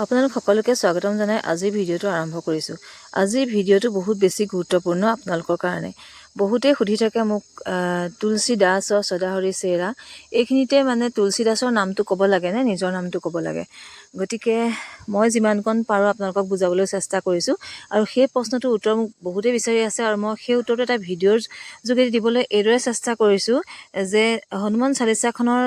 আপোনালোক সকলোকে স্বাগতম জনাই আজিৰ ভিডিঅ'টো আৰম্ভ কৰিছোঁ। আজিৰ ভিডিঅ'টো বহুত বেছি গুৰুত্বপূৰ্ণ আপোনালোকৰ কাৰণে। বহুতেই সুধি থাকে মোক তুলসী দাসৰ সদাহৰি চেৰা এইখিনিতে মানে তুলসী দাসৰ নামটো ক'ব লাগে নে নিজৰ নামটো ক'ব লাগে। গতিকে মই যিমানকণ পাৰোঁ আপোনালোকক বুজাবলৈ চেষ্টা কৰিছোঁ আৰু সেই প্ৰশ্নটোৰ উত্তৰ মোক বহুতেই বিচাৰি আছে আৰু মই সেই উত্তৰটো এটা ভিডিঅ'ৰ যোগেদি দিবলৈ এইদৰে চেষ্টা কৰিছোঁ যে হনুমান চালিচাখনৰ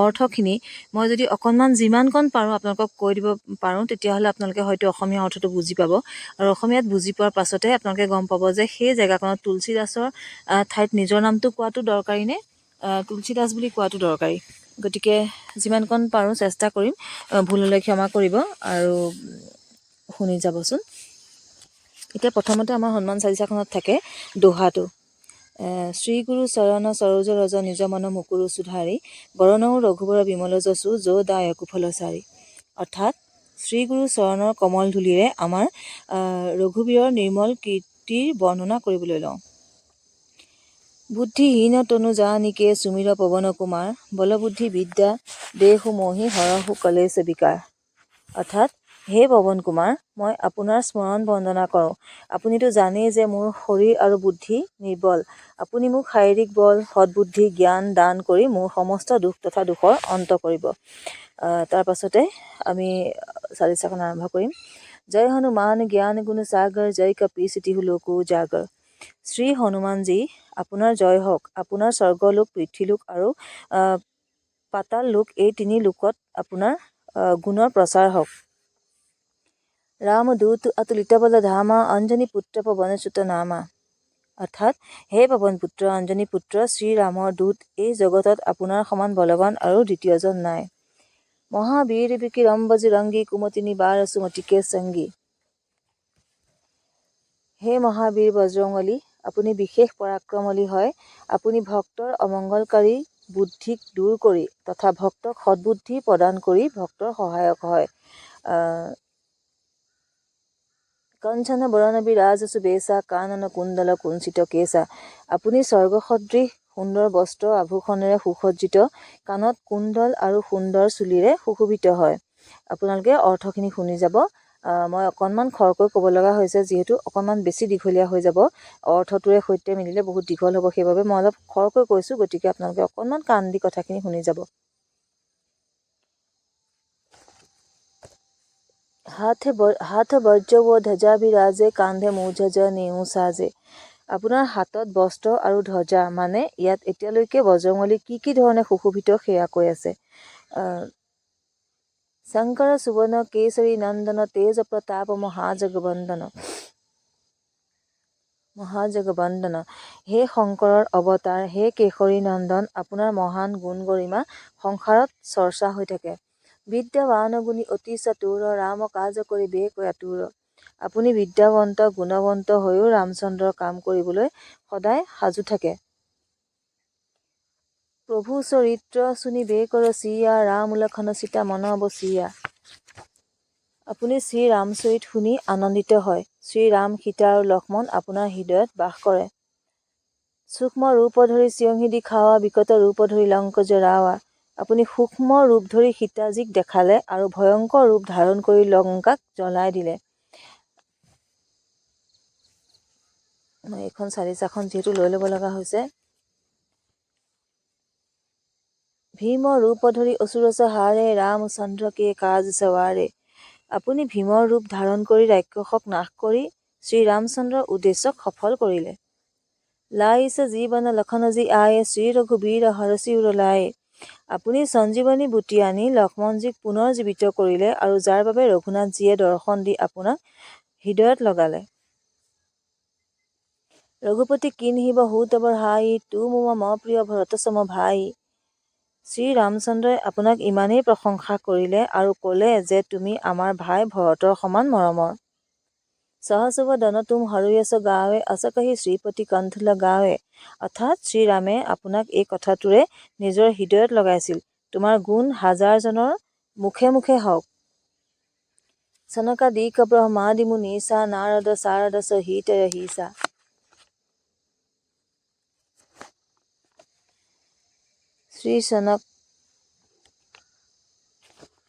অৰ্থখিনি মই যদি অকণমান যিমানকণ পাৰোঁ আপোনালোকক কৈ দিব পাৰোঁ তেতিয়াহ'লে আপোনালোকে হয়তো অসমীয়া অৰ্থটো বুজি পাব আৰু অসমীয়াত বুজি পোৱাৰ পাছতে আপোনালোকে গম পাব যে সেই জেগাখনত তুলসী দাসৰ ঠাইত নিজৰ নামটো কোৱাটো দৰকাৰী নে তুলসী দাস বুলি কোৱাটো দৰকাৰী। গতিকে যিমানকণ পাৰোঁ চেষ্টা কৰিম, ভুল হ'লে ক্ষমা কৰিব আৰু শুনি যাবচোন। এতিয়া প্ৰথমতে আমাৰ হনুমান চালিচাখনত থাকে দোহাটো। শ্ৰী গুৰু চৰণ সৰোজ ৰজ নিজ মন মুকুৰু সুধাৰি বৰণৌ ৰঘুবৰ বিমল যশু যো দায়ক কুফলচাৰী। অৰ্থাৎ শ্ৰী গুৰু চৰণৰ কমল ধূলিৰে আমাৰ ৰঘুবীৰৰ নিৰ্মল কীৰ্তিৰ বৰ্ণনা কৰিবলৈ লওঁ। বুদ্ধিহীন তনু জানিকে সুমিৰ পৱন কুমাৰ বলবুদ্ধি বিদ্যা দেহু মোহি হৰহু কলেশ বিকাৰ। অৰ্থাৎ হে পৱন কুমাৰ, মই আপোনাৰ স্মৰণ বন্দনা কৰোঁ। আপুনিতো জানেই যে মোৰ শৰীৰ আৰু বুদ্ধি নিৰ্বল। আপুনি মোক শাৰীৰিক বল সৎবুদ্ধি জ্ঞান দান কৰি মোৰ সমস্ত দুখ তথা দুখৰ অন্ত কৰিব। তাৰ পাছতে আমি চালিচাখন আৰম্ভ কৰিম। জয় হনুমান জ্ঞান গুণ সাগৰ জয় কপি চিতি লোকো জাগৰ। শ্ৰী হনুমানজী আপোনাৰ জয় হওক। আপোনাৰ স্বৰ্গলোক পৃথ্বীলোক আৰু পাতাল লোক এই তিনি লোকত আপোনাৰ গুণৰ প্ৰচাৰ হওক। ৰাম দূত অতুলিত বল ধামা অঞ্জনী পুত্ৰ পৱনচ্যুত নামা। অৰ্থাৎ হে পৱন পুত্ৰ অঞ্জনী পুত্ৰ শ্ৰীৰামৰ দূত, এই জগতত আপোনাৰ সমান বলৱান আৰু দ্বিতীয়জন নাই। মহাবীৰ বিকিৰম বজৰংগী কুমতি নিবাৰ সুমতিকে সংগী। হে মহাবীৰ বজৰংবলী, আপুনি বিশেষ পৰাক্ৰমশালী হয়। আপুনি ভক্তৰ অমংগলকাৰী বুদ্ধিক দূৰ কৰি তথা ভক্তক সৎবুদ্ধি প্ৰদান কৰি ভক্তৰ সহায়ক হয়। কঞ্চন বৰণ বিৰাজ সুবেশা কানন কুণ্ডল কুঞ্চিত কেশা। আপুনি স্বৰ্গসদৃশ সুন্দৰ বস্ত্ৰ আভূষণেৰে সুসজ্জিত, কাণত কুণ্ডল আৰু সুন্দৰ চুলিৰে সুশোভিত হয়। আপোনালোকে অৰ্থখিনি শুনি যাব। মই অকণমান খৰকৈ ক'ব লগা হৈছে যিহেতু অকণমান বেছি দীঘলীয়া হৈ যাব, অৰ্থটোৰে সৈতে মিলিলে বহুত দীঘল হ'ব, সেইবাবে মই অলপ খৰকৈ কৈছোঁ। গতিকে আপোনালোকে অকণমান কাণ দি কথাখিনি শুনি যাব। হাত বজ্ৰ ও ধ্বজা বিৰাজে কান্ধে মূৰ্ধজ নেও সাজে। আপোনাৰ হাতত বস্ত্ৰ আৰু ধ্বজা, মানে ইয়াত এতিয়ালৈকে বজৰংবলী কি ধৰণে সুশোভিত সেয়া কৈ আছে। শংকৰ সুৱন কেশৰী নন্দন তেজ প্ৰতাপ মহাজগবন্দন। হে শংকৰৰ অৱতাৰ, হে কেশৰী নন্দন, আপোনাৰ মহান গুণ গৰিমা সংসাৰত চৰ্চা হৈ থাকে। বিদ্যাবান গুণী অতি চতুৰ ৰাম কাজ কৰি বেক আতুৰ। আপুনি বিদ্যাৱন্ত গুণৱন্ত হৈও ৰামচন্দ্ৰৰ কাম কৰিবলৈ সদায় সাজু থাকে। প্ৰভু চৰিত্ৰ শুনি বেকৰ চিয়া ৰাম লক্ষণ সীতা মন বসিয়া। আপুনি শ্ৰী ৰামচৰিত শুনি আনন্দিত হয়। শ্ৰীৰাম সীতা আৰু লক্ষ্মণ আপোনাৰ হৃদয়ত বাস কৰে। সূক্ষ্ম ৰূপ ধৰি চিয়ংহি দিখাৱা বিকট ৰূপ ধৰি লংক জৰাৱা। আপুনি সূক্ষ্ম ৰূপ ধৰি সীতাজীক দেখালে আৰু ভয়ংকৰ ৰূপ ধাৰণ কৰি লংকাক জ্বলাই দিলে। মই এইখন চালিচাখন যিহেতু লৈ ল'ব লগা হৈছে। ভীম ৰূপ ধৰি অসুৰ সহাৰে ৰামচন্দ্ৰ কে কাজ সৱাৰে। আপুনি ভীমৰ ৰূপ ধাৰণ কৰি ৰাক্ষসক নাশ কৰি শ্ৰীৰামচন্দ্ৰৰ উদ্দেশ্যক সফল কৰিলে। লাইছ জীৱন লক্ষণ জি আয়ে শ্ৰী ৰঘুবীৰ হৰষি উৰ লায়ে। আপুনি সঞ্জীৱনী বুটি আনি লক্ষ্মণজীক পুনৰ জীৱিত কৰিলে আৰু যাৰ বাবে ৰঘুনাথজীয়ে দৰ্শন দি আপোনাক হৃদয়ত লগালে। ৰঘুপতি কিন্হিব হূত বঢ়াই তুম মম প্ৰিয় ভৰত সম ভাই। শ্ৰীৰামচন্দ্ৰই আপোনাক ইমানেই প্ৰশংসা কৰিলে আৰু ক'লে যে তুমি আমাৰ ভাই ভৰতৰ সমান মৰমৰ। সহসুব দন তুম হৰয়ছ গাৱে অচকহি শ্ৰীপতি কণ্ঠ লগাৱে। অৰ্থাৎ শ্ৰীৰামে আপোনাক এই কথাটোৰে নিজৰ হৃদয়ত লগাইছিল। তোমাৰ গুণ হাজাৰজনৰ মুখে মুখে হওক। সনকাদিক ব্ৰহ্মাদি মুনীষা নাৰদ সাৰদ সহিত ৰহিষা।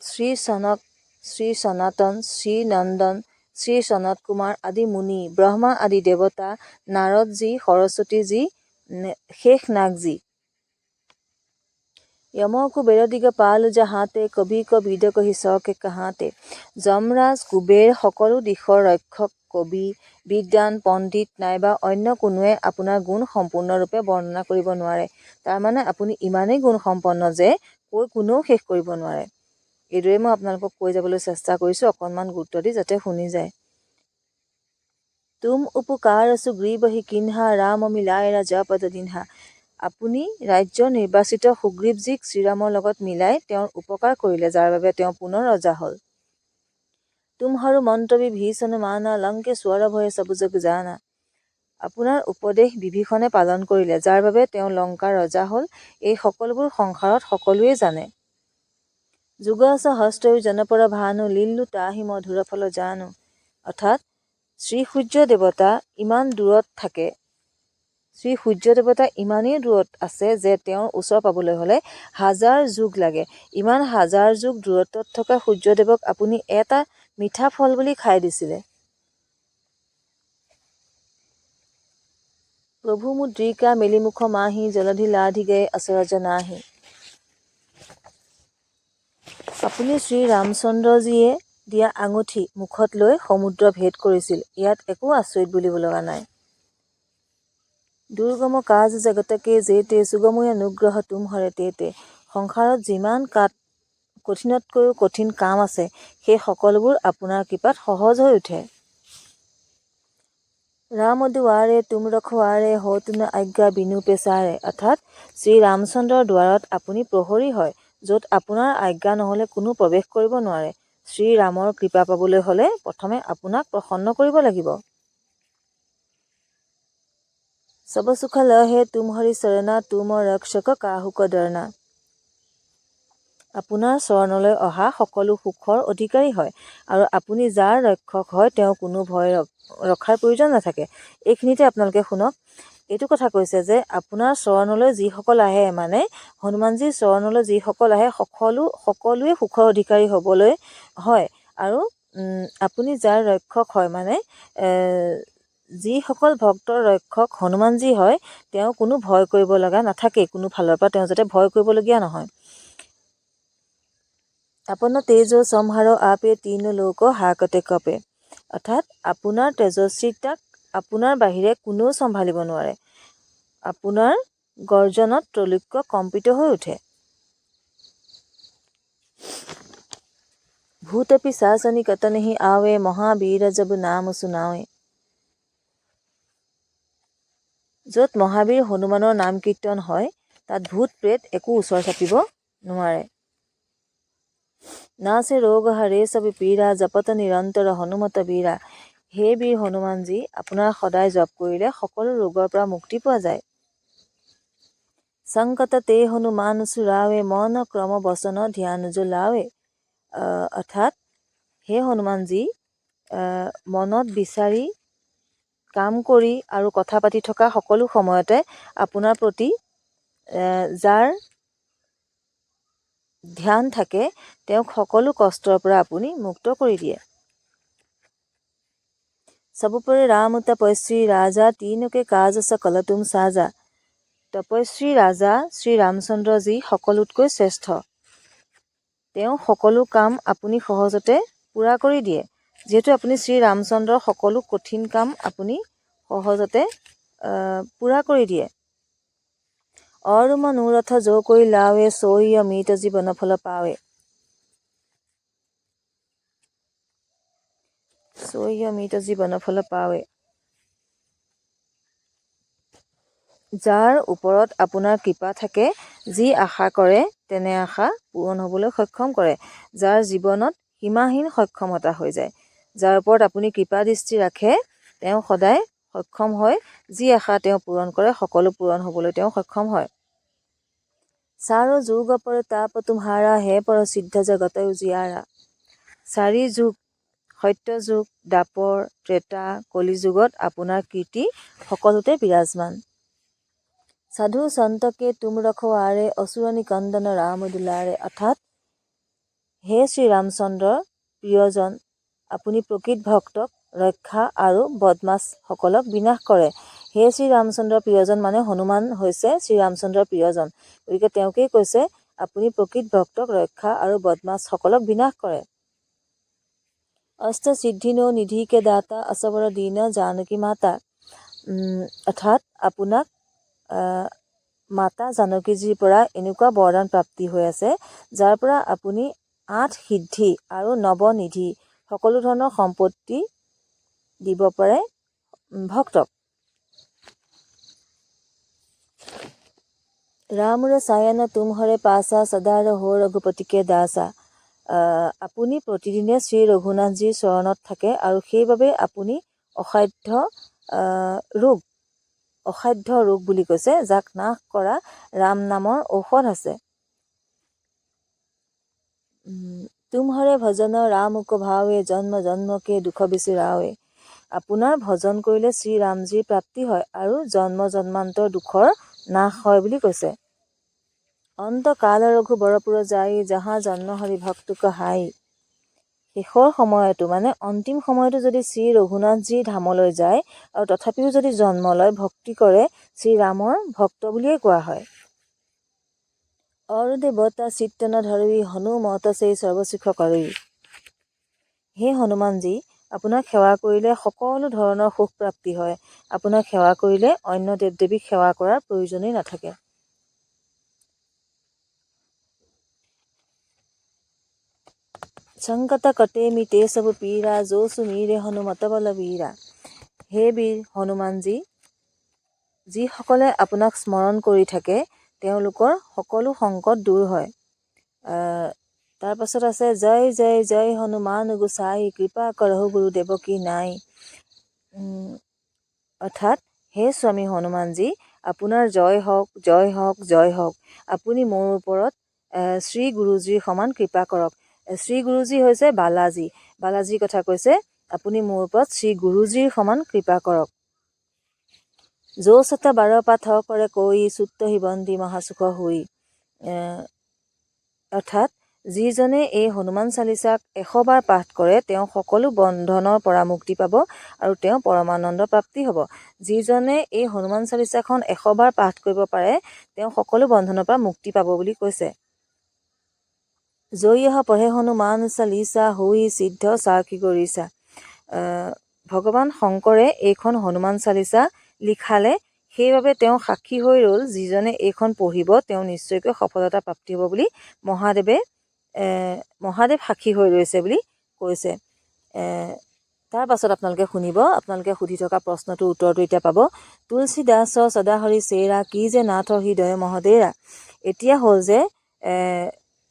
শ্ৰী চনক শ্ৰী সনাতন, শ্ৰী নন্দন, শ্ৰী সনত কুমাৰ আদি মুনি, ব্ৰহ্মা আদি দেৱতা, নাৰদজী, সৰস্বতীজী, শেষ নাগজী। यमो कुबेरदिग पाल जहाते कवि कविद कहि सके कहाते। যমৰাজ কুবেৰ সকলো দিশৰ ৰক্ষক কবি বিদ্বান পণ্ডিত নাইবা অন্য কোনোৱে আপোনাৰ গুণ সম্পূৰ্ণৰূপে বৰ্ণনা কৰিব নোৱাৰে। তাৰমানে আপুনি ইমানেই গুণ সম্পন্ন যে কৈ কোনেও শেষ কৰিব নোৱাৰে। এইদৰে মই আপোনালোকক কৈ যাবলৈ চেষ্টা কৰিছোঁ, অকণমান গুৰুত্ব দি যাতে শুনি যায়। তুম উপকাৰ সুগ্ৰীবহি কিন্হা ৰাম মিলাই ৰাজা পদ দিনহা। আপুনি ৰাজ্যৰ নিৰ্বাচিত সুগ্ৰীৱজীক শ্ৰীৰামৰ লগত মিলাই তেওঁৰ উপকাৰ কৰিলে, যাৰ বাবে তেওঁ পুনৰ ৰজা হ'ল। তুমহাৰু মন্তবী ভীষণ মানা লংকেশ্বৰ ভয়ে সবু জগ জানা। আপোনাৰ উপদেশ বিভীষণে পালন কৰিলে, যাৰ বাবে তেওঁ লংকাৰ ৰজা হ'ল। এই সকলোবোৰ সংসাৰত সকলোৱে জানে। যুগস হস্তয়ু জনপৰ ভানু লিল্লু তাহি মধুৰ ফল জানু। অৰ্থাৎ শ্ৰী সূৰ্য দেৱতা ইমান দূৰত থাকে, শ্ৰী সূৰ্য দেৱতা ইমানেই দূৰত আছে যে তেওঁৰ ওচৰ পাবলৈ হ'লে হাজাৰ যুগ লাগে। ইমান হাজাৰ যুগ দূৰত্বত থকা সূৰ্যদেৱক আপুনি এটা মিঠা ফল বুলি খাই দিছিলে। প্ৰভু মুদ্ৰিকা মেলিমুখ মাহি জলধি লাধি গে আচৰজ নাহি। আপুনি শ্ৰী ৰামচন্দ্ৰজীয়ে দিয়া আঙুঠি মুখত লৈ সমুদ্ৰ ভেদ কৰিছিল। ইয়াত একো আচৰিত বুলিব লগা নাই। দুৰ্গম কাজ জগতকে যেতে সুগময় অনুগ্ৰহ তুমহৰে তেতে। সংসাৰত যিমান কঠিনতকৈও কঠিন কাম আছে, সেই সকলোবোৰ আপোনাৰ কৃপাত সহজ হৈ উঠে। ৰাম দুৱাৰে তুম ৰখৱাৰে হৌত ন আজ্ঞা বিনু পেচাৰে। অৰ্থাৎ শ্ৰী ৰামচন্দ্ৰৰ দুৱাৰত আপুনি প্ৰহৰী হয়, য'ত আপোনাৰ আজ্ঞা নহ'লে কোনো প্ৰৱেশ কৰিব নোৱাৰে। শ্ৰী ৰামৰ কৃপা পাবলৈ হ'লে প্ৰথমে আপোনাক প্ৰসন্ন কৰিব লাগিব। সব সুখ লহে তুম হৰি চৰণা তুম ৰক্ষক কাহুক ডৰনা। আপোনাৰ চৰণলৈ অহা সকলো সুখৰ অধিকাৰী হয়, আৰু আপুনি যাৰ ৰক্ষক হয় তেওঁ কোনো ভয় ৰখাৰ প্ৰয়োজন নাথাকে। এইখিনিতে আপোনালোকে শুনক, এইটো কথা কৈছে যে আপোনাৰ চৰণলৈ যিসকল আহে, মানে হনুমানজীৰ চৰণলৈ যিসকল আহে সকলোৱে সুখৰ অধিকাৰী হ'বলৈ হয়। আৰু আপুনি যাৰ ৰক্ষক হয়, মানে যিসকল ভক্তৰ ৰক্ষক হনুমানজী হয়, তেওঁ কোনো ভয় কৰিব লগা নাথাকে। কোনো ফালৰ পৰা তেওঁ যাতে ভয় কৰিবলগীয়া নহয়। আপন তেজ সম্হাৰ আপে তিন লোক হাকতে কপে। অৰ্থাৎ আপোনাৰ তেজস্বিতাক আপোনাৰ বাহিৰে কোনেও চম্ভালিব নোৱাৰে। আপোনাৰ গৰ্জনত ত্ৰৈলোক্য কম্পিত হৈ উঠে। ভূত পিশাচনি কতনেহি আৱে মহাবীৰ জব নাম সুনাৱে। য'ত মহাবীৰ হনুমানৰ নাম কীৰ্তন হয়, তাত ভূত প্ৰেত একো ওচৰ চাপিব নোৱাৰে। নাছে ৰোগ হাৰে সব পীৰা জপত নিৰন্তৰ হনুমত বীৰা। হে বীৰ হনুমানজী, আপোনাৰ সদায় জপ কৰিলে সকলো ৰোগৰ পৰা মুক্তি পোৱা যায়। সংকট তে হনুমান চুৰাৱে মন ক্ৰম বচন ধ্যান জুলাৱে। অৰ্থাৎ হে হনুমানজী, মনত বিচাৰি কাম কৰি আৰু কথা পাতি থকা সকলো সময়তে আপোনাৰ প্ৰতি যাৰ ধ্যান থাকে, তেওঁক সকলো কষ্টৰ পৰা আপুনি মুক্ত কৰি দিয়ে। সবুপৰি ৰাম তপস্বী ৰাজা তিনকে কাজ সকল তুম সাজা। তপস্বী ৰাজা শ্ৰী ৰামচন্দ্ৰজী সকলোতকৈ শ্ৰেষ্ঠ। তেওঁ সকলো কাম আপুনি সহজতে পূৰা কৰি দিয়ে। যিহেতু আপুনি শ্ৰী ৰামচন্দ্ৰৰ সকলো কঠিন কাম আপুনি সহজতে পূৰা কৰি দিয়ে। অৰ মনোৰথ যো কৰি লাৱে সৈ অমৃত জীৱন ফল পাৱে। সৈ অমৃত জীৱন ফল পাৱে। যাৰ ওপৰত আপোনাৰ কৃপা থাকে, যি আশা কৰে তেনে আশা পূৰণ হ'বলৈ সক্ষম কৰে। যাৰ জীৱনত সীমাহীন সক্ষমতা হৈ যায়। যাৰ ওপৰত আপুনি কৃপা দৃষ্টি ৰাখে, তেওঁ সদায় সক্ষম হয়। যি আশা তেওঁ পূৰণ কৰে, সকলো পূৰণ হ'বলৈ তেওঁ সক্ষম হয়। চাৰো যুগ পৰ তাপ তুমহাৰা হে পৰ সিদ্ধ জগত উজিয়াৰা। 4 যুগ, সত্য যুগ, দ্বাপৰ, ত্ৰেতা, কলি যুগত আপোনাৰ কীৰ্তি সকলোতে বিৰাজমান। সাধু সন্তকে তুম ৰখৱাৰে অসুৰ নিকন্দন ৰাম দুলাৰে। অৰ্থাৎ হে শ্ৰী ৰামচন্দ্ৰ, প্ৰিয়জন, আপুনি প্ৰকৃত ভক্তক ৰক্ষা আৰু বদমাছসকলক বিনাশ কৰে। হে শ্ৰীৰামচন্দ্ৰৰ প্ৰিয়জন মানে হনুমান হৈছে শ্ৰীৰামচন্দ্ৰৰ প্ৰিয়জন। গতিকে তেওঁকেই কৈছে আপুনি প্ৰকৃত ভক্তক ৰক্ষা আৰু বদমাছসকলক বিনাশ কৰে। অষ্ট সিদ্ধিনো নিধিকে দাতা অসবৰ দীন জানকী মাতা। অৰ্থাৎ আপোনাক মাতা জানকীজীৰ পৰা এনেকুৱা বৰদান প্ৰাপ্তি হৈ আছে যাৰ পৰা আপুনি 8 সিদ্ধি আৰু 9 নিধি সকলো ধৰণৰ সম্পত্তি দিব পাৰে ভক্তক। ৰামৰে চায়ন তুমহৰে পাছা সদা ৰহো ৰঘুপতিকে দাসা। আপুনি প্ৰতিদিনে শ্ৰী ৰঘুনাথজীৰ চৰণত থাকে আৰু সেইবাবে আপুনি অসাধ্য ৰোগ বুলি কৈছে যাক নাশ কৰা ৰাম নামৰ ঔষধ আছে। তুমহৰে ভজন ৰামক ভাৱে জন্ম জন্মকে দুখ বিচৰাৱে। আপোনাৰ ভজন কৰিলে শ্ৰীৰামজীৰ প্ৰাপ্তি হয় আৰু জন্ম জন্মান্তৰ দুখৰ নাশ হয় বুলি কৈছে। অন্ত কাল ৰঘু বৰপুৰ যাই যাহা জন্ম হৰি ভক্তক হাই। শেষৰ সময়তো মানে অন্তিম সময়তো যদি শ্ৰী ৰঘুনাথজী ধামলৈ যায় আৰু তথাপিও যদি জন্ম লয় ভক্তি কৰে শ্ৰীৰামৰ ভক্ত বুলিয়ে কোৱা হয়। অৰু দেৱতা চিত্তন ধৰি হনুমত সেই সৰ্বসুখ কৰি। হে হনুমানজী, আপোনাক সেৱা কৰিলে সকলো ধৰণৰ সুখ প্ৰাপ্তি হয়। আপোনাক সেৱা কৰিলে অন্য দেৱ দেৱীক সেৱা কৰাৰ প্ৰয়োজনেই নাথাকে। সংকট কটে মিটে সব পীৰা যো সুমিৰে হনুমত বলবীৰা। হে বীৰ হনুমানজী, যিসকলে আপোনাক স্মৰণ কৰি থাকে তেওঁলোকৰ সকলো সংকট দূৰ হয়। তাৰ পাছত আছে জয় জয় জয় হনুমান গোসাই কৃপা কৰহু গুৰুদেৱ কি নাই। অৰ্থাৎ হে স্বামী হনুমানজী, আপোনাৰ জয় হওক জয় হওক জয় হওক। আপুনি মোৰ ওপৰত শ্ৰী গুৰুজীৰ সমান কৃপা কৰক। শ্ৰী গুৰুজী হৈছে বালাজী। বালাজীৰ কথা কৈছে আপুনি মোৰ ওপৰত শ্ৰী গুৰুজীৰ সমান কৃপা কৰক। যো সত বাৰ পাঠ কৰে কৈ চুত্ত হিবন্দী মহাসুখ হৈ। অৰ্থাৎ যিজনে এই হনুমান চালিচাক 100 বাৰ পাঠ কৰে তেওঁ সকলো বন্ধনৰ পৰা মুক্তি পাব আৰু তেওঁ পৰমানন্দ প্ৰাপ্তি হ'ব। যিজনে এই হনুমান চালিচাখন 100 বাৰ পাঠ কৰিব পাৰে তেওঁ সকলো বন্ধনৰ পৰা মুক্তি পাব বুলি কৈছে। জয়হ পঢ়ে হনুমান চালিচা হৈ সিদ্ধ সাৰথি কৰিছা। ভগৱান শংকৰে এইখন হনুমান চালিচা লিখালে সেইবাবে তেওঁ সাক্ষী হৈ ৰ'ল যিজনে এইখন পঢ়িব তেওঁ নিশ্চয়কৈ সফলতা প্ৰাপ্তি হ'ব বুলি মহাদেৱ সাক্ষী হৈ ৰৈছে বুলি কৈছে। তাৰ পাছত আপোনালোকে শুনিব, আপোনালোকে সুধি থকা প্ৰশ্নটোৰ উত্তৰটো এতিয়া পাব। তুলসী দাস সদাহৰি চেৰা কি যে নাথ হৃদয় মহদেৰা। এতিয়া হ'ল যে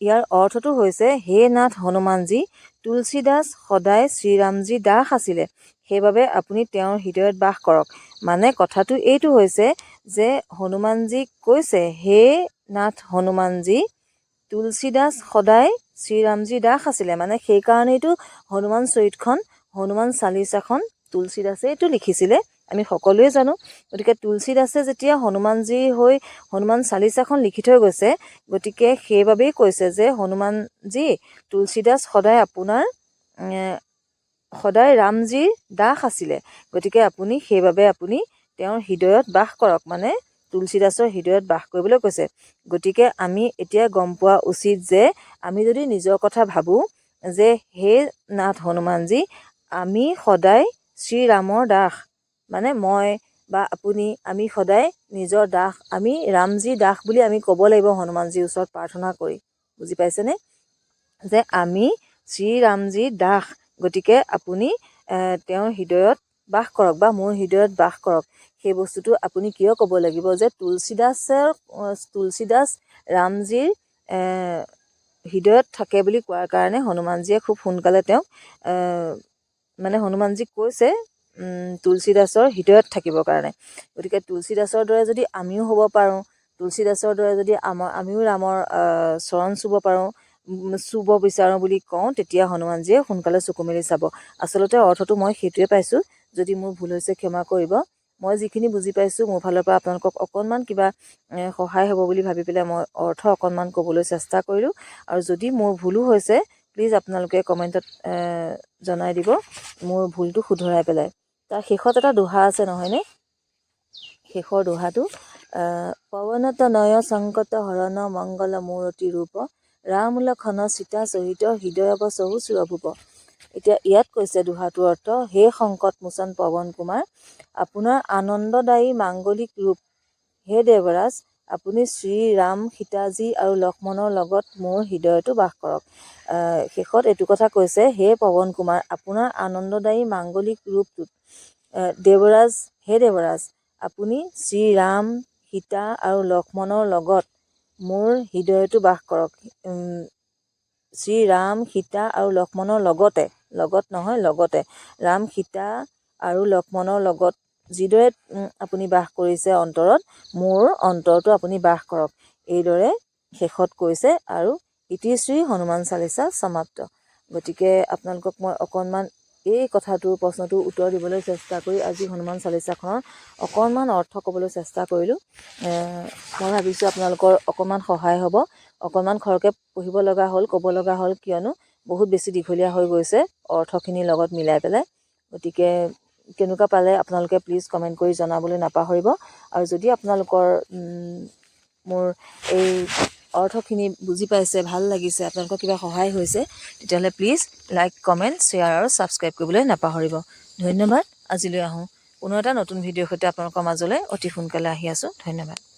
ইয়াৰ অৰ্থটো হৈছে হে নাথ হনুমানজী, তুলসী দাস সদায় শ্ৰীৰামজী দাস আছিলে সেইবাবে আপুনি তেওঁৰ হৃদয়ত বাস কৰক। মানে কথাটো এইটো হৈছে যে হনুমানজীক কৈছে হে নাথ হনুমানজী, তুলসী দাস সদায় শ্ৰীৰামজী দাস আছিলে। মানে সেইকাৰণেইতো হনুমান চৰিতখন হনুমান চালিচাখন তুলসী দাসেইটো লিখিছিলে আমি সকলোৱে জানো। গতিকে তুলসী দাসে যেতিয়া হনুমানজীৰ হৈ হনুমান চালিচাখন লিখি থৈ গৈছে গতিকে সেইবাবেই কৈছে যে হনুমানজী, তুলসী দাস সদায় আপোনাৰ সদায় ৰামজীৰ দাস আছিলে। গতিকে সেইবাবে আপুনি তেওঁৰ হৃদয়ত বাস কৰক। মানে তুলসী দাসৰ হৃদয়ত বাস কৰিবলৈ কৈছে। গতিকে আমি এতিয়া গম পোৱা উচিত যে আমি যদি নিজৰ কথা ভাবোঁ যে হে নাথ হনুমানজী, আমি সদায় শ্ৰীৰামৰ দাস, মানে মই বা আপুনি আমি সদায় নিজৰ দাস, আমি ৰামজীৰ দাস বুলি আমি ক'ব লাগিব হনুমানজীৰ ওচৰত প্ৰাৰ্থনা কৰি। বুজি পাইছেনে? যে আমি শ্ৰীৰামজীৰ দাস। গতিকে আপুনি তেওঁৰ হৃদয়ত বাস কৰক বা মোৰ হৃদয়ত বাস কৰক। সেই বস্তুটো আপুনি কিয় ক'ব লাগিব যে তুলসী দাস ৰামজীৰ হৃদয়ত থাকে বুলি কোৱাৰ কাৰণে হনুমানজীয়ে খুব সোনকালে তেওঁক মানে হনুমানজীক কৈছে তুলসী দাসৰ হৃদয়ত থাকিবৰ কাৰণে। গতিকে তুলসী দাসৰ দৰে যদি আমিও হ'ব পাৰোঁ, তুলসী দাসৰ দৰে যদি আমিও ৰামৰ চৰণ চুব বিচাৰোঁ বুলি কওঁ তেতিয়া হনুমানজীয়ে সোনকালে চকু মেলি চাব। আচলতে অৰ্থটো মই সেইটোৱে পাইছোঁ। যদি মোৰ ভুল হৈছে ক্ষমা কৰিব। মই যিখিনি বুজি পাইছোঁ মোৰ ফালৰ পৰা আপোনালোকক অকণমান কিবা সহায় হ'ব বুলি ভাবি পেলাই মই অৰ্থ অকণমান ক'বলৈ চেষ্টা কৰিলোঁ। আৰু যদি মোৰ ভুলো হৈছে প্লিজ আপোনালোকে কমেণ্টত জনাই দিব মোৰ ভুলটো শুধৰাই পেলাই। তাৰ শেষত এটা দোহা আছে নহয়নে? শেষৰ দোহাটো পৱনতনয় সংকট হৰণ মংগল মূৰতি ৰূপ ৰাম লক্ষণ সীতা সহিত হৃদয়ৱ সহস্ৰ ভূপ। এতিয়া ইয়াত কৈছে দোহাটোৰ অৰ্থ, হে সংকট মোচন পৱন কুমাৰ, আপোনাৰ আনন্দদায়ী মাংগলিক ৰূপ হে দেৱৰাজ, আপুনি শ্ৰী ৰাম সীতাজী আৰু লক্ষ্মণৰ লগত মোৰ হৃদয়তো বাস কৰক। শেষত এইটো কথা কৈছে, হে পৱন কুমাৰ, আপোনাৰ আনন্দদায়ী মাংগলিক ৰূপটোত দেৱৰাজ, হে দেৱৰাজ, আপুনি শ্ৰী ৰাম সীতা আৰু লক্ষ্মণৰ লগত মোৰ হৃদয়তো বাস কৰক। শ্ৰী ৰাম সীতা আৰু লক্ষ্মণৰ লগতে, লগত নহয় লগতে, ৰাম সীতা আৰু লক্ষ্মণৰ লগত যিদৰে আপুনি বাস কৰিছে অন্তৰত, মোৰ অন্তৰতো আপুনি বাস কৰক। এইদৰে শেষত কৈছে আৰু ইতি শ্ৰী হনুমান চালিচা সমাপ্ত। গতিকে আপোনালোকক মই অকণমান এই কথাটোৰ প্ৰশ্নটোৰ উত্তৰ দিবলৈ চেষ্টা কৰি আজি হনুমান চালিচাখনৰ অকণমান অৰ্থ ক'বলৈ চেষ্টা কৰিলোঁ। মই ভাবিছোঁ আপোনালোকৰ অকণমান সহায় হ'ব। অকণমান খৰকৈ পঢ়িব লগা হ'ল, ক'ব লগা হ'ল, কিয়নো বহুত বেছি দীঘলীয়া হৈ গৈছে অৰ্থখিনিৰ লগত মিলাই পেলাই। গতিকে কেনেকুৱা পালে আপোনালোকে প্লিজ কমেণ্ট কৰি জনাবলৈ নাপাহৰিব। আৰু যদি আপোনালোকৰ মোৰ এই অৰ্থখিনি বুজি পাইছে, ভাল লাগিছে, আপোনালোকৰ কিবা সহায় হৈছে, তেতিয়াহ'লে প্লিজ লাইক, কমেণ্ট, শ্বেয়াৰ আৰু ছাবস্ক্ৰাইব কৰিবলৈ নাপাহৰিব। ধন্যবাদ। আজিলৈ আহোঁ পুনৰ এটা নতুন ভিডিঅ'ৰ সৈতে আপোনালোকৰ মাজলৈ অতি সোনকালে আহি আছোঁ। ধন্যবাদ।